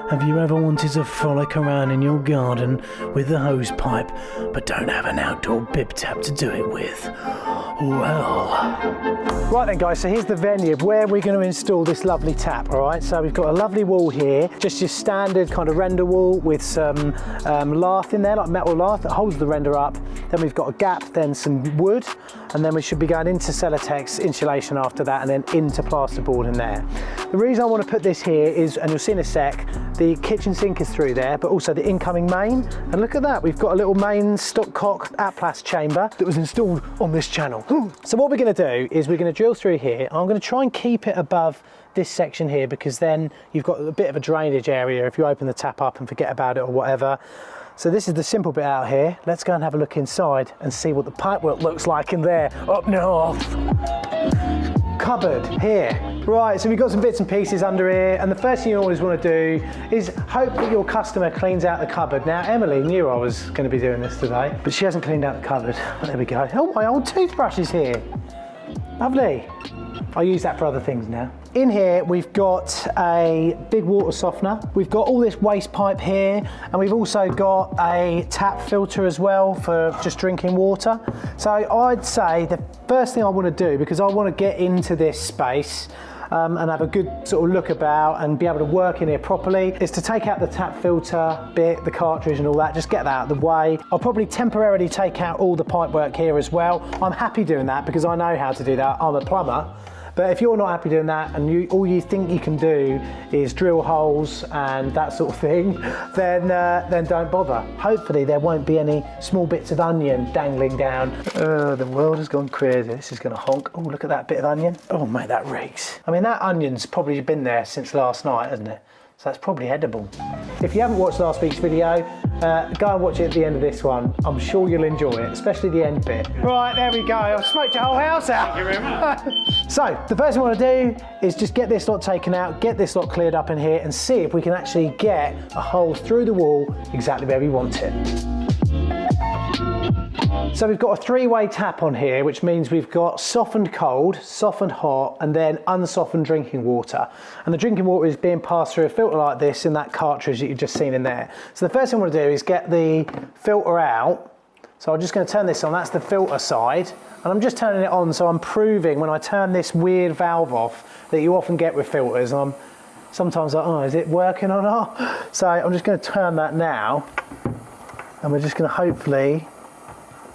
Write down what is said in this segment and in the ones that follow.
Have you ever wanted to frolic around in your garden with the hose pipe, but don't have an outdoor bib tap to do it with? Well. Right then guys, so here's the venue of where we're going to install this lovely tap, all right? So we've got a lovely wall here, just your standard kind of render wall with some lath in there, like metal lath that holds the render up. Then we've got a gap, then some wood, and then we should be going into Celotex insulation after that, and then into plasterboard in there. The reason I want to put this here is, and you'll see in a sec, the kitchen sink is through there, but also the incoming main. And look at that, we've got a little main stopcock Atlas chamber that was installed on this channel. So what we're going to do is we're going to drill through here. I'm going to try and keep it above this section here, because then you've got a bit of a drainage area if you open the tap up and forget about it or whatever. So this is the simple bit out here. Let's go and have a look inside and see what the pipework looks like in there up north. Cupboard here. Right, so we've got some bits and pieces under here, and the first thing you always want to do is hope that your customer cleans out the cupboard. Now, Emily knew I was going to be doing this today, but she hasn't cleaned out the cupboard. There we go. Oh, my old toothbrush is here. Lovely. I use that for other things now. In here, we've got a big water softener. We've got all this waste pipe here, and we've also got a tap filter as well for just drinking water. So I'd say the first thing I want to do, because I want to get into this space and have a good sort of look about and be able to work in here properly, is to take out the tap filter bit, the cartridge and all that, just get that out of the way. I'll probably temporarily take out all the pipe work here as well. I'm happy doing that because I know how to do that. I'm a plumber. But if you're not happy doing that and all you think you can do is drill holes and that sort of thing, then don't bother. Hopefully there won't be any small bits of onion dangling down. The world has gone crazy. This is going to honk. Oh, look at that bit of onion. Oh, mate, that reeks. I mean, that onion's probably been there since last night, hasn't it? So that's probably edible. If you haven't watched last week's video, go and watch it at the end of this one. I'm sure you'll enjoy it, especially the end bit. Right, there we go. I've smoked your whole house out. Thank you very much. So, the first thing I want to do is just get this lot taken out, get this lot cleared up in here, and see if we can actually get a hole through the wall exactly where we want it. So we've got a three-way tap on here, which means we've got softened cold, softened hot, and then unsoftened drinking water. And the drinking water is being passed through a filter like this in that cartridge that you've just seen in there. So the first thing I want to do is get the filter out. So I'm just going to turn this on, that's the filter side. And I'm just turning it on, so I'm proving when I turn this weird valve off that you often get with filters. And I'm sometimes like, oh, is it working or not? So I'm just going to turn that now. And we're just going to hopefully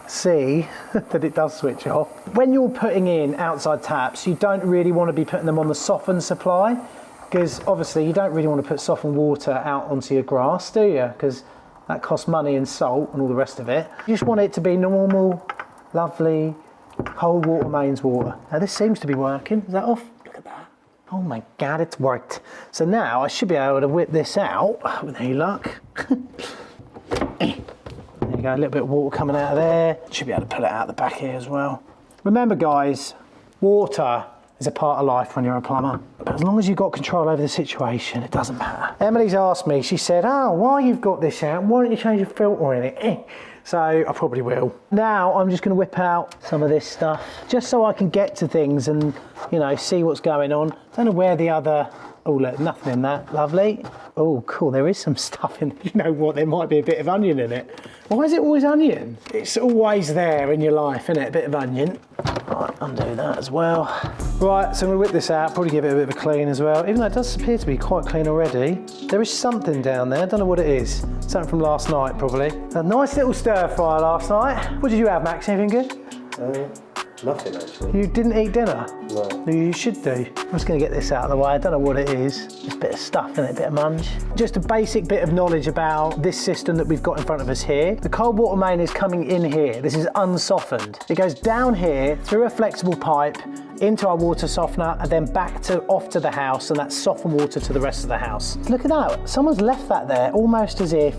see that it does switch off. When you're putting in outside taps, you don't really want to be putting them on the softened supply, because obviously you don't really want to put softened water out onto your grass, do you? Because that costs money and salt and all the rest of it. You just want it to be normal, lovely, cold water mains water. Now this seems to be working. Is that off? Look at that. Oh my God, it's worked. So now I should be able to whip this out with any luck. There you go, a little bit of water coming out of there. Should be able to pull it out the back here as well. Remember guys, water is a part of life when you're a plumber. But as long as you've got control over the situation, it doesn't matter. Emily's asked me, she said, oh, while you've got this out, why don't you change your filter in it? So I probably will. Now I'm just going to whip out some of this stuff, just so I can get to things and, you know, see what's going on. Don't know where the other, oh look, nothing in that, lovely. Oh cool, there is some stuff in, you know what, there might be a bit of onion in it. Why is it always onion? It's always there in your life, isn't it? A bit of onion. Right, undo that as well. Right, so I'm gonna whip this out, probably give it a bit of a clean as well. Even though it does appear to be quite clean already. There is something down there, I don't know what it is. Something from last night, probably. A nice little stir fryer last night. What did you have, Max? Anything good? Nothing actually. You didn't eat dinner? No. You should do. I'm just going to get this out of the way. I don't know what it is. Just a bit of stuff in it, a bit of munch. Just a basic bit of knowledge about this system that we've got in front of us here. The cold water main is coming in here. This is unsoftened. It goes down here through a flexible pipe into our water softener and then back to off to the house, and that's softened water to the rest of the house. Look at that. Someone's left that there almost as if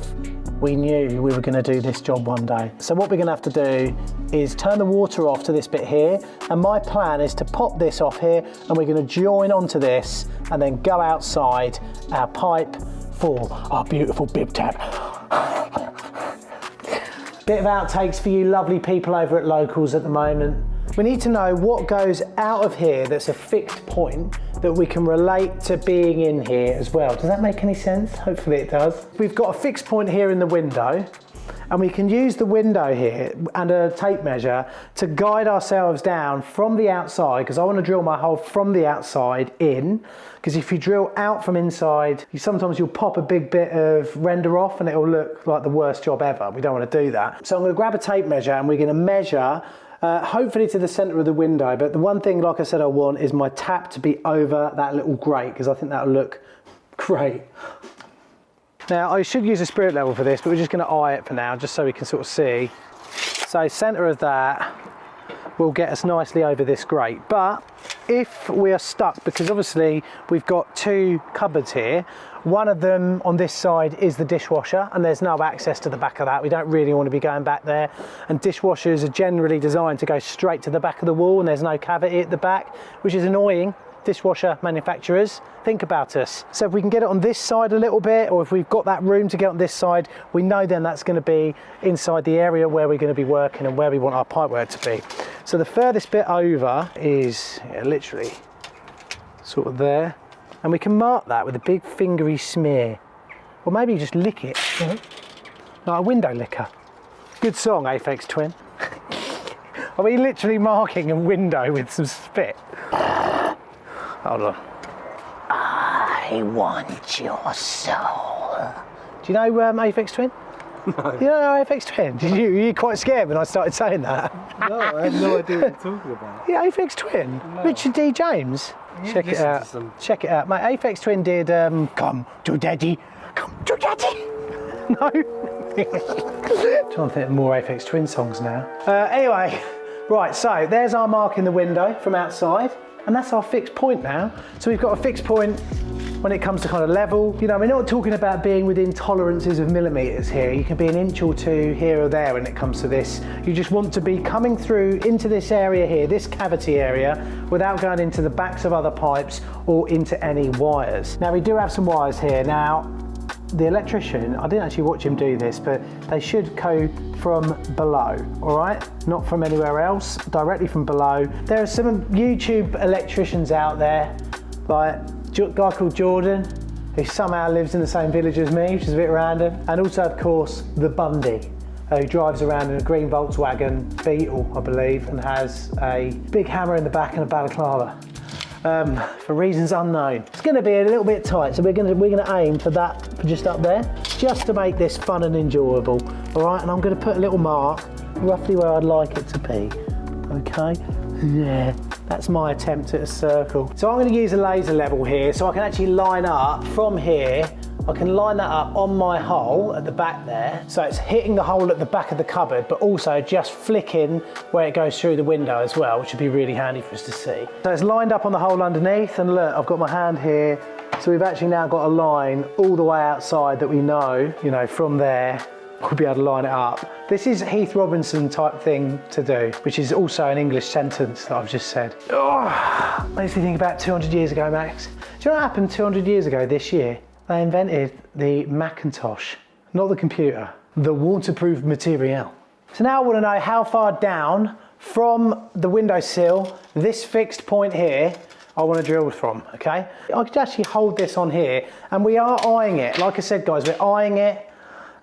we knew we were going to do this job one day. So what we're going to have to do is turn the water off to this bit here, and my plan is to pop this off here, and we're going to join onto this and then go outside our pipe for our beautiful bib tap. Bit of outtakes for you lovely people over at Locals at the moment. We need to know what goes out of here that's a fixed point that we can relate to being in here as well. Does that make any sense? Hopefully it does. We've got a fixed point here in the window, and we can use the window here and a tape measure to guide ourselves down from the outside, because I want to drill my hole from the outside in, because if you drill out from inside, sometimes you'll pop a big bit of render off and it'll look like the worst job ever. We don't want to do that. So I'm going to grab a tape measure and we're going to measure hopefully to the center of the window, but the one thing, like I said, I want is my tap to be over that little grate, because I think that'll look great. Now, I should use a spirit level for this, but we're just going to eye it for now, just so we can sort of see. So center of that will get us nicely over this grate. But if we are stuck, because obviously we've got two cupboards here, one of them on this side is the dishwasher, and there's no access to the back of that. We don't really want to be going back there. And dishwashers are generally designed to go straight to the back of the wall, and there's no cavity at the back, which is annoying. Dishwasher manufacturers, think about us. So if we can get it on this side a little bit, or if we've got that room to get on this side, we know then that's going to be inside the area where we're going to be working and where we want our pipework to be. So the furthest bit over is literally sort of there, and we can mark that with a big fingery smear, or maybe just lick it, like a window licker. Good song, Aphex Twin. Are we literally marking a window with some spit? Hold on. I want your soul. Do you know Aphex Twin? No. You don't know Aphex Twin? Were you quite scared when I started saying that? No, I had no idea what you're talking about. Yeah, Aphex Twin. No. Richard D. James. Check it out. Check it out. Mate, Aphex Twin did Come to Daddy. Come to Daddy. No. I'm trying to think of more Aphex Twin songs now. Anyway, right, so there's our mark in the window from outside. And that's our fixed point now. So we've got a fixed point when it comes to kind of level. You know, we're not talking about being within tolerances of millimeters here. You can be an inch or two here or there when it comes to this. You just want to be coming through into this area here, this cavity area, without going into the backs of other pipes or into any wires. Now we do have some wires here. Now, the electrician, I didn't actually watch him do this, but they should go from below, all right? Not from anywhere else, directly from below. There are some YouTube electricians out there, like a guy called Jordan, who somehow lives in the same village as me, which is a bit random. And also, of course, the Bundy, who drives around in a green Volkswagen Beetle, I believe, and has a big hammer in the back and a balaclava. For reasons unknown. It's going to be a little bit tight, so we're going to aim for that, for just up there, just to make this fun and enjoyable. All right, and I'm going to put a little mark roughly where I'd like it to be. Okay, yeah, that's my attempt at a circle. So I'm going to use a laser level here, so I can actually line up from here. I can line that up on my hole at the back there, so it's hitting the hole at the back of the cupboard, but also just flicking where it goes through the window as well, which would be really handy for us to see. So it's lined up on the hole underneath, and look, I've got my hand here, so we've actually now got a line all the way outside that we know, you know, from there, we'll be able to line it up. This is Heath Robinson type thing to do, which is also an English sentence that I've just said. Oh, makes me think about 200 years ago, Max. Do you know what happened 200 years ago this year? They invented the Macintosh, not the computer, the waterproof material. So now I want to know how far down from the windowsill, this fixed point here, I want to drill from, okay? I could actually hold this on here, and we are eyeing it. Like I said, guys, we're eyeing it.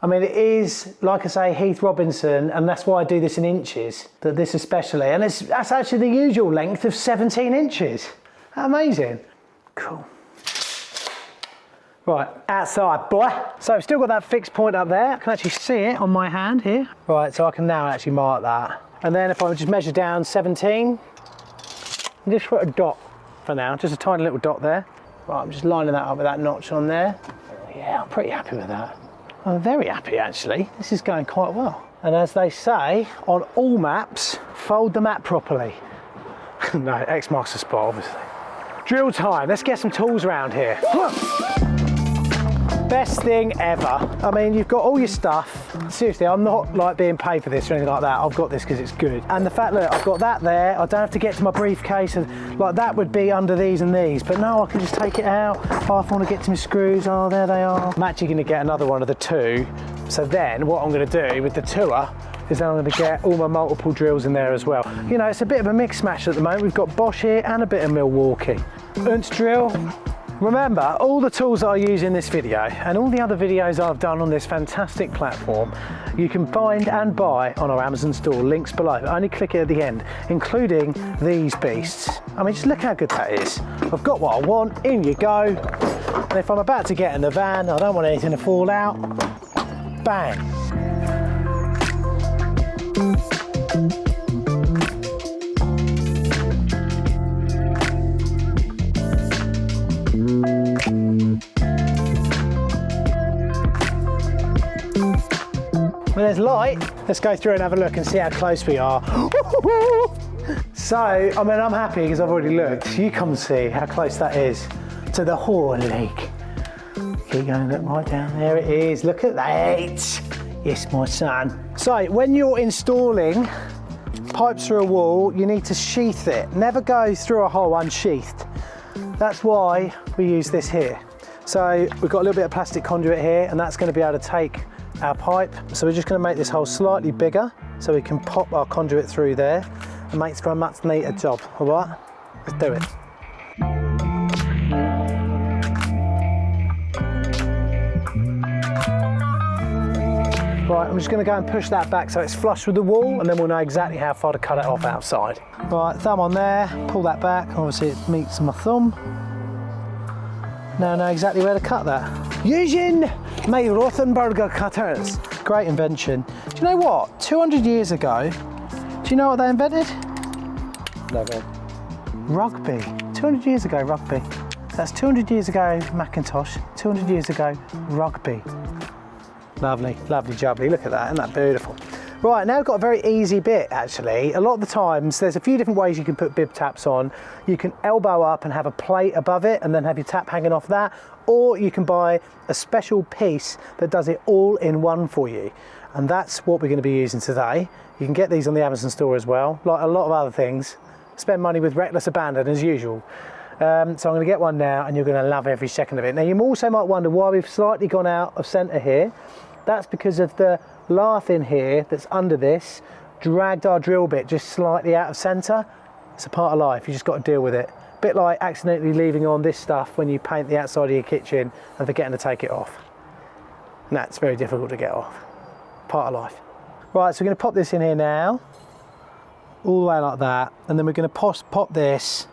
I mean, it is, like I say, Heath Robinson, and that's why I do this in inches, that this especially, and that's actually the usual length of 17 inches. Amazing. Cool. Right, outside, boy. So I've still got that fixed point up there. I can actually see it on my hand here. Right, so I can now actually mark that. And then if I just measure down 17, and just put a dot for now, just a tiny little dot there. Right, I'm just lining that up with that notch on there. Yeah, I'm pretty happy with that. I'm very happy, actually. This is going quite well. And as they say on all maps, fold the map properly. No, X marks the spot, obviously. Drill time, let's get some tools around here. Best thing ever. I mean, you've got all your stuff. Seriously, I'm not like being paid for this or anything like that. I've got this because it's good. And the fact that I've got that there, I don't have to get to my briefcase, and like that would be under these and these. But no, I can just take it out. Oh, if I want to get to my screws, oh, there they are. I'm actually going to get another one of the two. So then what I'm going to do with the tour is then I'm going to get all my multiple drills in there as well. You know, it's a bit of a mix mash at the moment. We've got Bosch here and a bit of Milwaukee. Unz drill. Remember, all the tools that I use in this video and all the other videos I've done on this fantastic platform, you can find and buy on our Amazon store, links below. Only click it at the end, including these beasts. I mean, just look how good that is. I've got what I want, in you go. And if I'm about to get in the van, I don't want anything to fall out, bang. Well, there's light. Let's go through and have a look and see how close we are. So, I mean, I'm happy because I've already looked. You come and see how close that is to the Horn Lake. Keep going, look right down there. It is. Look at that. Yes, my son. So, when you're installing pipes through a wall, you need to sheath it. Never go through a hole unsheathed. That's why we use this here. So, we've got a little bit of plastic conduit here, and that's going to be able to take our pipe. So we're just going to make this hole slightly bigger so we can pop our conduit through there and makes for a much neater job. All right, let's do it. Right, I'm just going to go and push that back so it's flush with the wall, and then we'll know exactly how far to cut it off outside. Right, thumb on there, pull that back. Obviously it meets my thumb. Now I know exactly where to cut that. Using my Rothenberger cutters. Great invention. Do you know what? 200 years ago, do you know what they invented? No, man. Rugby. 200 years ago, rugby. That's 200 years ago, Macintosh. 200 years ago, rugby. Lovely, lovely jubbly. Look at that, isn't that beautiful? Right, now we've got a very easy bit actually. A lot of the times, there's a few different ways you can put bib taps on. You can elbow up and have a plate above it and then have your tap hanging off that. Or you can buy a special piece that does it all in one for you. And that's what we're going to be using today. You can get these on the Amazon store as well, like a lot of other things. Spend money with reckless abandon as usual. So I'm going to get one now and you're going to love every second of it. Now you also might wonder why we've slightly gone out of centre here. That's because of the lath in here that's under this dragged our drill bit just slightly out of centre. It's a part of life, you just got to deal with it. A bit like accidentally leaving on this stuff when you paint the outside of your kitchen and forgetting to take it off. And that's very difficult to get off. Part of life. Right, so we're going to pop this in here now, all the way like that, and then we're going to pop this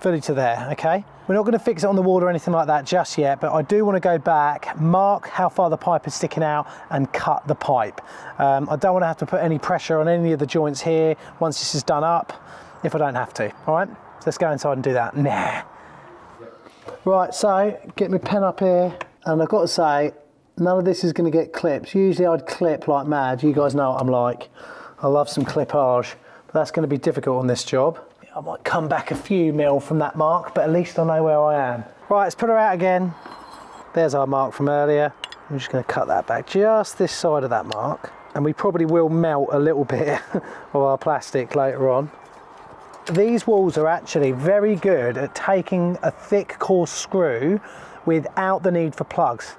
fully to there, okay? We're not going to fix it on the wall or anything like that just yet, but I do want to go back, mark how far the pipe is sticking out and cut the pipe. I don't want to have to put any pressure on any of the joints here once this is done up, if I don't have to, all right? So let's go inside and do that. Nah. Right, so get my pen up here, and I've got to say, none of this is going to get clips. Usually I'd clip like mad. You guys know what I'm like. I love some clippage, but that's going to be difficult on this job. I might come back a few mil from that mark, but at least I know where I am. Right, let's put her out again. There's our mark from earlier. I'm just going to cut that back just this side of that mark. And we probably will melt a little bit of our plastic later on. These walls are actually very good at taking a thick, coarse screw without the need for plugs.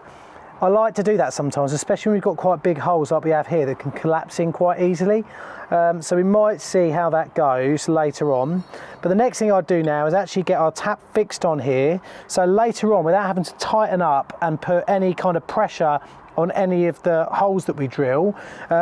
I like to do that sometimes, especially when we've got quite big holes like we have here that can collapse in quite easily. So we might see how that goes later on. But the next thing I'd do now is actually get our tap fixed on here. So later on, without having to tighten up and put any kind of pressure on any of the holes that we drill,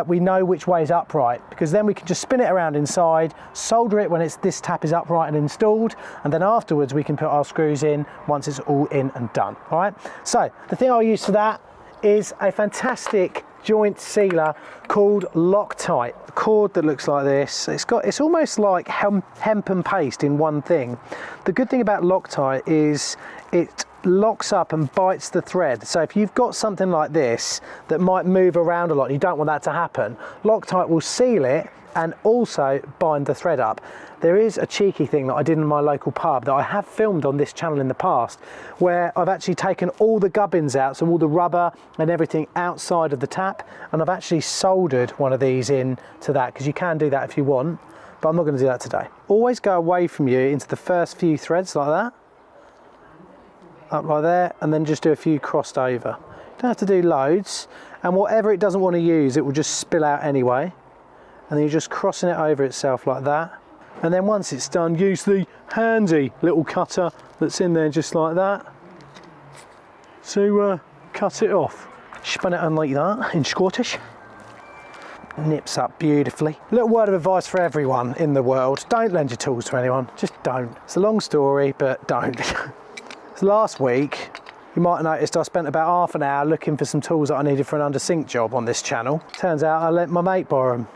we know which way is upright, because then we can just spin it around inside, solder it when this tap is upright and installed, and then afterwards we can put our screws in once it's all in and done. All right, so the thing I'll use for that is a fantastic joint sealer called Loctite. A cord that looks like this. It's almost like hemp and paste in one thing. The good thing about Loctite is it locks up and bites the thread. So if you've got something like this that might move around a lot, you don't want that to happen, Loctite will seal it and also bind the thread up. There is a cheeky thing that I did in my local pub that I have filmed on this channel in the past, where I've actually taken all the gubbins out, so all the rubber and everything outside of the tap, and I've actually soldered one of these in to that, because you can do that if you want, but I'm not going to do that today. Always go away from you into the first few threads like that, up like there, and then just do a few crossed over. You don't have to do loads, and whatever it doesn't want to use, it will just spill out anyway, and then you're just crossing it over itself like that. And then once it's done, use the handy little cutter that's in there just like that to cut it off. Spin it on like that in Scottish. Nips up beautifully. Little word of advice for everyone in the world: don't lend your tools to anyone. Just don't. It's a long story, but don't. So last week, you might have noticed I spent about half an hour looking for some tools that I needed for an under sink job on this channel. Turns out I let my mate borrow them.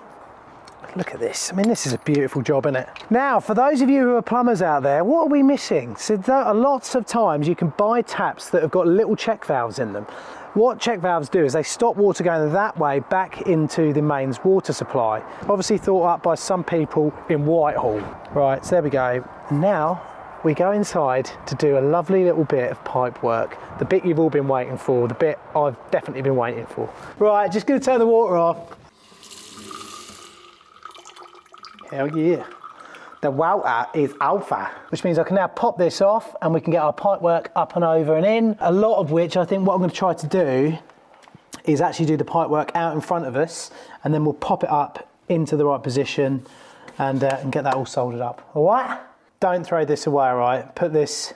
Look at this. I mean, this is a beautiful job, isn't it? Now, for those of you who are plumbers out there, what are we missing? So lots of times you can buy taps that have got little check valves in them. What check valves do is they stop water going that way back into the mains water supply. Obviously thought up by some people in Whitehall. Right, so there we go. And now we go inside to do a lovely little bit of pipe work. The bit you've all been waiting for, the bit I've definitely been waiting for. Right, just gonna turn the water off. Hell yeah. The water is alpha, which means I can now pop this off and we can get our pipe work up and over and in. A lot of which I think what I'm going to try to do is actually do the pipe work out in front of us, and then we'll pop it up into the right position and get that all soldered up. All right? Don't throw this away, all right? Put this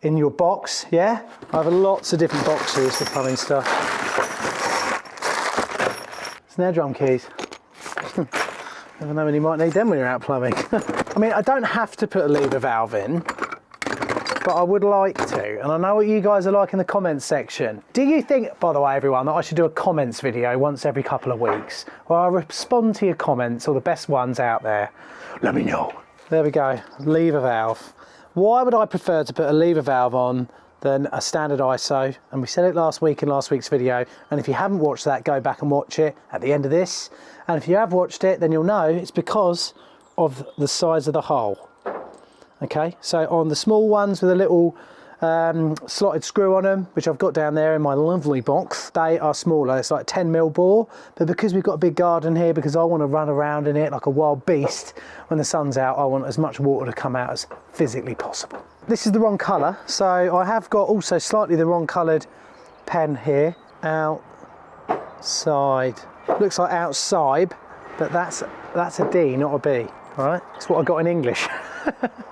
in your box, yeah? I have lots of different boxes for plumbing stuff. Snare drum keys. Never know when you might need them when you're out plumbing. I mean, I don't have to put a lever valve in, but I would like to, and I know what you guys are like in the comments section. Do you think, by the way, everyone, that I should do a comments video once every couple of weeks, where I respond to your comments, or the best ones out there? Let me know. There we go, lever valve. Why would I prefer to put a lever valve on than a standard ISO? And we said it last week in last week's video, and if you haven't watched that, go back and watch it at the end of this. And if you have watched it, then you'll know it's because of the size of the hole. Okay, so on the small ones with a little slotted screw on them, which I've got down there in my lovely box, they are smaller. It's like 10mm bore, but because we've got a big garden here, because I want to run around in it like a wild beast when the sun's out, I want as much water to come out as physically possible. This is the wrong colour, so I have got also slightly the wrong coloured pen here. Outside. Looks like outside, but that's a D, not a B. All right, that's what I got in English.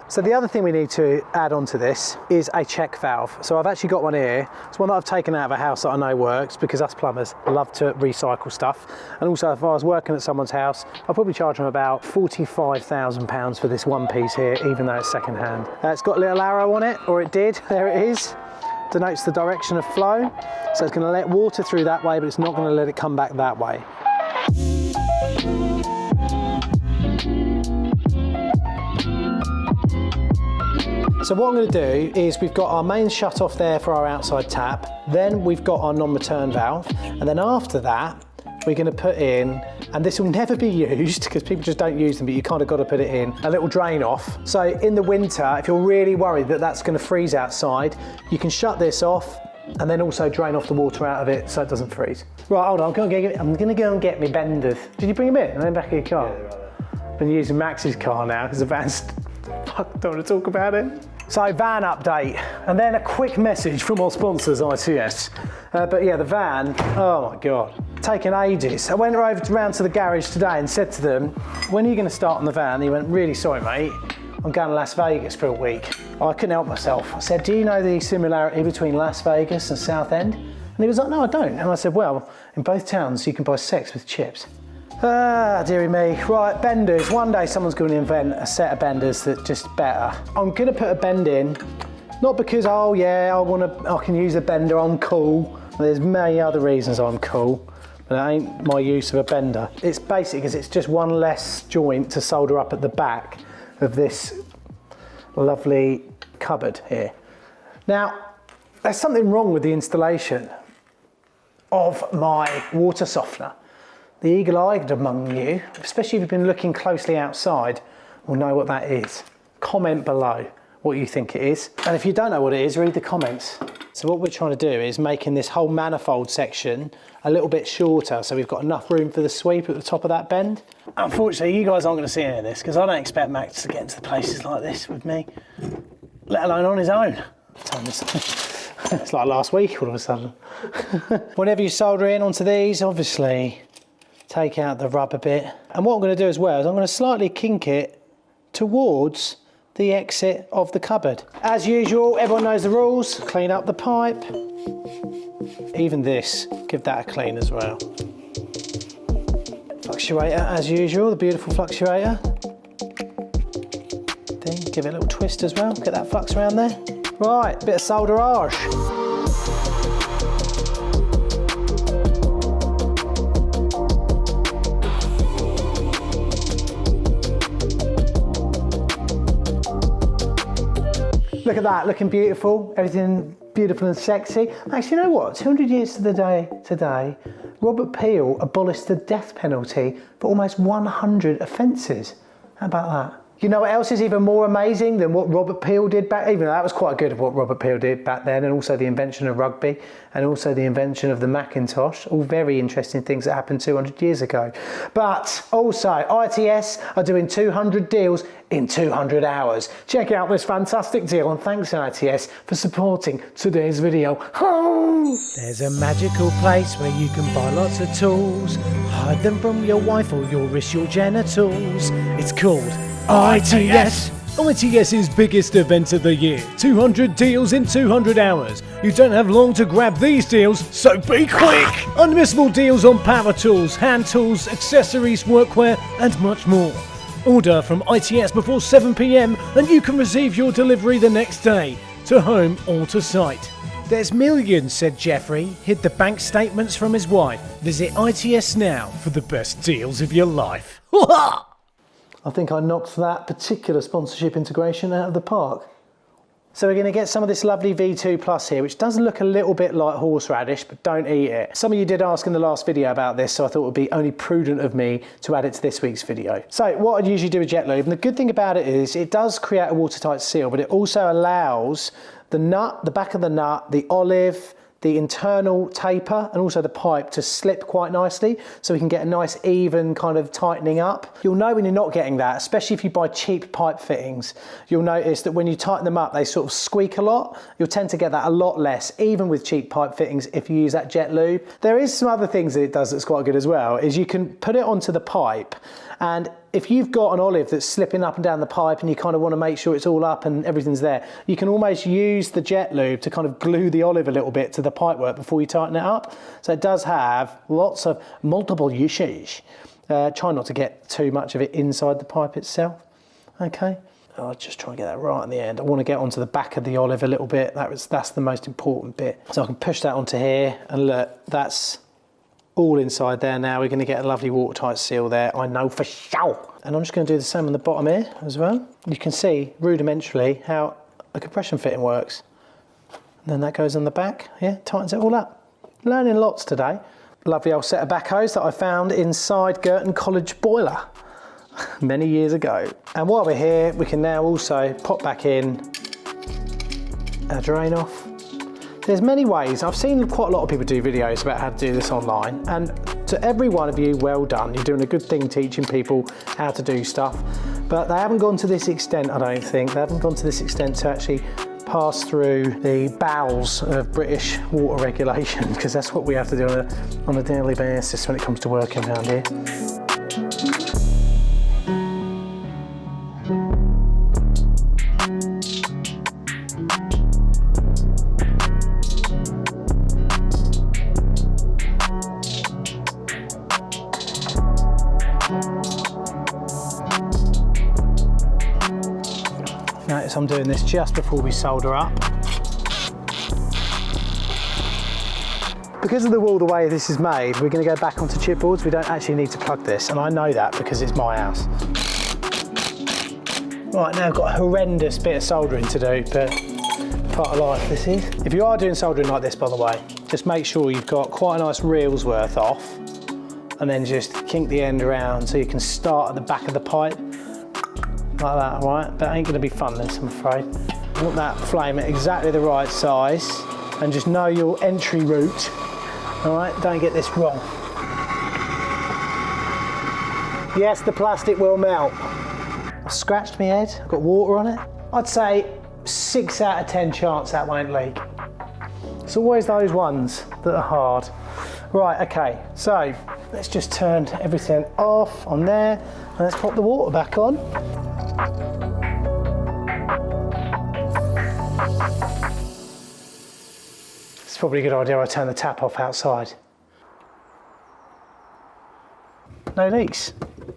So the other thing we need to add onto this is a check valve. So I've actually got one here. It's one that I've taken out of a house that I know works, because us plumbers love to recycle stuff. And also, if I was working at someone's house, I'd probably charge them about £45,000 for this one piece here, even though it's second hand. It's got a little arrow on it, or it did. There it is. Denotes the direction of flow. So it's going to let water through that way, but it's not going to let it come back that way. So what I'm going to do is, we've got our main shut off there for our outside tap, then we've got our non-return valve, and then after that we're going to put in, and this will never be used because people just don't use them, but you kind of got to put it in, a little drain off. So in the winter, if you're really worried that that's going to freeze outside, you can shut this off and then also drain off the water out of it so it doesn't freeze. Right, hold on, I'm going to go and get my benders. Did you bring them in? And then back of your car? Yeah, they're right there. Been using Max's car now because the van's... Fuck, don't want to talk about it. So van update, and then a quick message from our sponsors, ICS. But yeah, the van, oh my God, taking ages. I went round to the garage today and said to them, when are you going to start on the van? He went, really sorry mate, I'm going to Las Vegas for a week. I couldn't help myself. I said, do you know the similarity between Las Vegas and Southend? And he was like, no I don't. And I said, well, in both towns you can buy sex with chips. Ah, dearie me. Right, benders. One day someone's going to invent a set of benders that's just better. I'm going to put a bend in, not because, oh yeah, I can use a bender, I'm cool. There's many other reasons I'm cool, but it ain't my use of a bender. It's basic because it's just one less joint to solder up at the back of this lovely cupboard here. Now, there's something wrong with the installation of my water softener. The eagle-eyed among you, especially if you've been looking closely outside, will know what that is. Comment below what you think it is. And if you don't know what it is, read the comments. So what we're trying to do is making this whole manifold section a little bit shorter so we've got enough room for the sweep at the top of that bend. Unfortunately, you guys aren't going to see any of this because I don't expect Max to get into places like this with me, let alone on his own. It's like last week all of a sudden. Whenever you solder in onto these, obviously, take out the rubber bit. And what I'm going to do as well is I'm going to slightly kink it towards the exit of the cupboard. As usual, everyone knows the rules. Clean up the pipe. Even this, give that a clean as well. Fluctuator, as usual, the beautiful fluctuator. Then give it a little twist as well. Get that flux around there. Right, bit of solderage. Look at that, looking beautiful, everything beautiful and sexy. Actually, you know what? 200 years to the day today, Robert Peel abolished the death penalty for almost 100 offences. How about that? You know what else is even more amazing than what Robert Peel did back, even though that was quite good of what Robert Peel did back then, and also the invention of rugby, and also the invention of the Macintosh, all very interesting things that happened 200 years ago. But also, ITS are doing 200 deals in 200 hours. Check out this fantastic deal, and thanks ITS for supporting today's video. There's a magical place where you can buy lots of tools, hide them from your wife or you'll risk your genitals. It's called ITS. ITS's biggest event of the year. 200 deals in 200 hours. You don't have long to grab these deals, so be quick! Unmissable deals on power tools, hand tools, accessories, workwear, and much more. Order from ITS before 7 PM and you can receive your delivery the next day, to home or to site. There's millions, said Jeffrey, hid the bank statements from his wife. Visit ITS now for the best deals of your life. I think I knocked that particular sponsorship integration out of the park. So we're going to get some of this lovely V2 Plus here, which does look a little bit like horseradish, but don't eat it. Some of you did ask in the last video about this, so I thought it would be only prudent of me to add it to this week's video. So what I'd usually do with Jet Lube, and the good thing about it is it does create a watertight seal, but it also allows the nut, the back of the nut, the olive, the internal taper and also the pipe to slip quite nicely so we can get a nice even kind of tightening up. You'll know when you're not getting that, especially if you buy cheap pipe fittings. You'll notice that when you tighten them up, they sort of squeak a lot. You'll tend to get that a lot less, even with cheap pipe fittings if you use that Jet Lube. There is some other things that it does that's quite good as well, is you can put it onto the pipe, and if you've got an olive that's slipping up and down the pipe and you kind of want to make sure it's all up and everything's there, you can almost use the Jet Lube to kind of glue the olive a little bit to the pipework before you tighten it up. So it does have lots of multiple uses. Try not to get too much of it inside the pipe itself. Okay. I'll just try and get that right in the end. I want to get onto the back of the olive a little bit. That's the most important bit. So I can push that onto here and look, that's all inside there now. We're going to get a lovely watertight seal there, I know for sure. And I'm just going to do the same on the bottom here as well. You can see rudimentarily how a compression fitting works. And then that goes on the back, yeah, tightens it all up. Learning lots today. Lovely old set of backhoes that I found inside Girton College boiler many years ago. And while we're here, we can now also pop back in our drain off. There's many ways. I've seen quite a lot of people do videos about how to do this online, and to every one of you, well done. You're doing a good thing teaching people how to do stuff, but they haven't gone to this extent, I don't think. They haven't gone to this extent to actually pass through the bowels of British water regulation, because that's what we have to do on a daily basis when it comes to working around here. Notice I'm doing this just before we solder up. Because of the way this is made, we're going to go back onto chipboards. We don't actually need to plug this, and I know that because it's my house. Right, now I've got a horrendous bit of soldering to do, but part of life this is. If you are doing soldering like this, by the way, just make sure you've got quite a nice reel's worth off and then just kink the end around so you can start at the back of the pipe. Like that, all right? That ain't gonna be fun this, I'm afraid. You want that flame at exactly the right size, and just know your entry route, all right? Don't get this wrong. Yes, the plastic will melt. I've scratched my head, I've got water on it. I'd say 6 out of 10 chance that won't leak. It's always those ones that are hard. Right, okay, so let's just turn everything off on there, and let's pop the water back on. It's probably a good idea I turn the tap off outside. No leaks.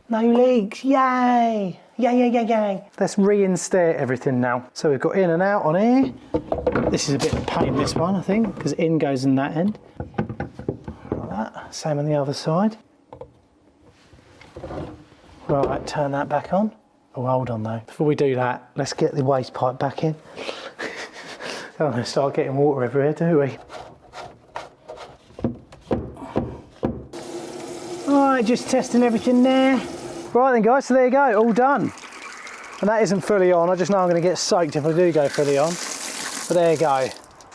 No leaks, yay! Yay, yay, yay, yay. Let's reinstate everything now. So we've got in and out on here. This is a bit of a pain, this one, I think, because in goes in that end. Like that, same on the other side. Right, turn that back on. Oh, hold on though. Before we do that, let's get the waste pipe back in. Don't want to start getting water everywhere, do we? Alright, just testing everything there. Right then guys, so there you go, all done. And that isn't fully on, I just know I'm going to get soaked if I do go fully on. But there you go.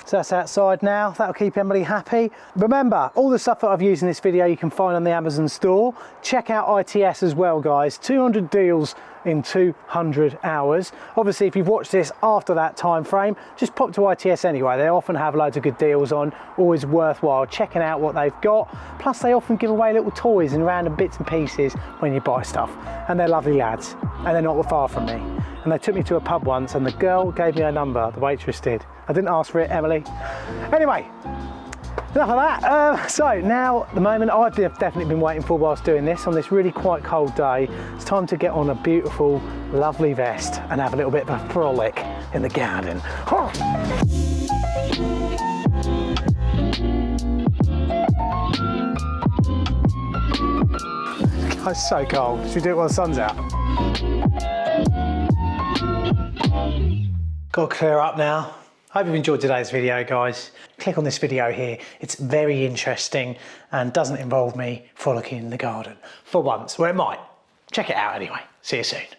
So that's outside now, that'll keep Emily happy. Remember, all the stuff that I've used in this video you can find on the Amazon store. Check out ITS as well guys, 200 deals in 200 hours. Obviously if you've watched this after that time frame, just pop to ITS anyway. They often have loads of good deals on, always worthwhile checking out what they've got. Plus they often give away little toys and random bits and pieces when you buy stuff. And they're lovely lads, and they're not far from me. And they took me to a pub once and the girl gave me her number, the waitress did. I didn't ask for it, Emily. Anyway, enough of that. So now, the moment I've definitely been waiting for whilst doing this on this really quite cold day, it's time to get on a beautiful, lovely vest and have a little bit of a frolic in the garden. Oh. It's so cold. Should we do it while the sun's out? Got to clear up now. Hope you've enjoyed today's video, guys. Click on this video here. It's very interesting and doesn't involve me frolicking in the garden for once. Well, it might. Check it out anyway. See you soon.